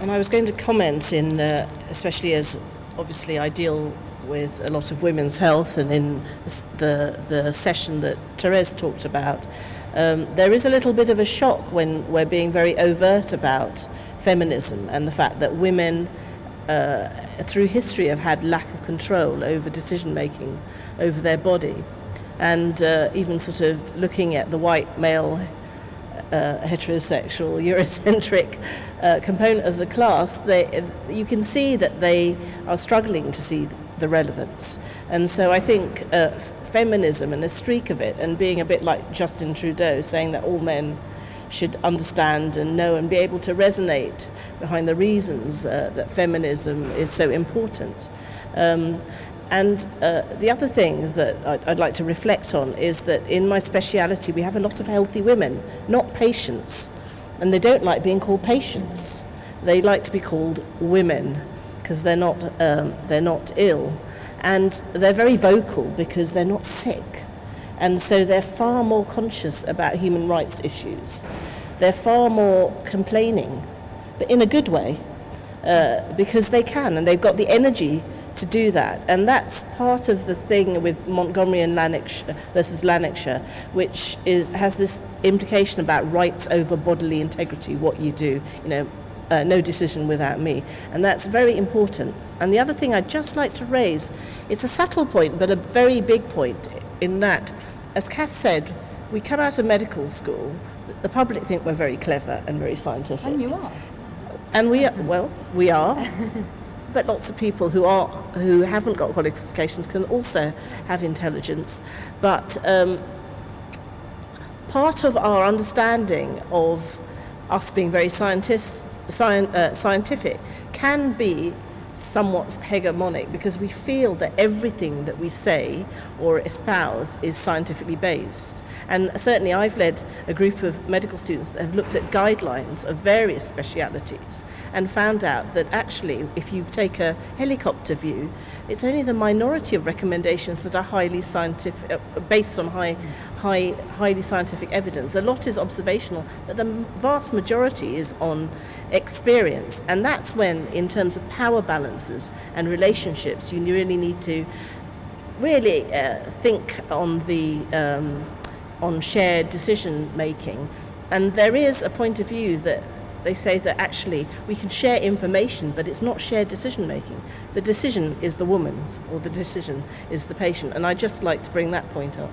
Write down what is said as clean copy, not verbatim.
And I was going to comment in, especially as obviously I deal with a lot of women's health, and in the session that Therese talked about, there is a little bit of a shock when we're being very overt about feminism and the fact that women through history have had lack of control over decision making over their body, and even sort of looking at the white male heterosexual Eurocentric component of the class, you can see that they are struggling to see the relevance. And so I think feminism and a streak of it, and being a bit like Justin Trudeau saying that all men should understand and know and be able to resonate behind the reasons that feminism is so important. And the other thing that I'd like to reflect on is that in my speciality we have a lot of healthy women, not patients. And they don't like being called patients. They like to be called women because they're not ill. And they're very vocal because they're not sick. And so they're far more conscious about human rights issues. They're far more complaining, but in a good way, because they can, and they've got the energy to do that. And that's part of the thing with Montgomery and Lanarkshire versus Lanarkshire, which has this implication about rights over bodily integrity, what you do, no decision without me. And that's very important. And the other thing I'd just like to raise, it's a subtle point, but a very big point, in that, as Kath said, we come out of medical school, the public think we're very clever and very scientific. And you are. And we are. But lots of people who haven't got qualifications can also have intelligence. But part of our understanding of us being very scientific can be somewhat hegemonic, because we feel that everything that we say or espouse is scientifically based. And certainly I've led a group of medical students that have looked at guidelines of various specialities and found out that actually, if you take a helicopter view, it's only the minority of recommendations that are highly scientific, based on highly scientific evidence. A lot is observational, but the vast majority is on experience. And that's when, in terms of power balances and relationships, you really need to really think on on shared decision making. And there is a point of view that they say that actually we can share information, but it's not shared decision making. The decision is the woman's, or the decision is the patient. And I'd just like to bring that point up.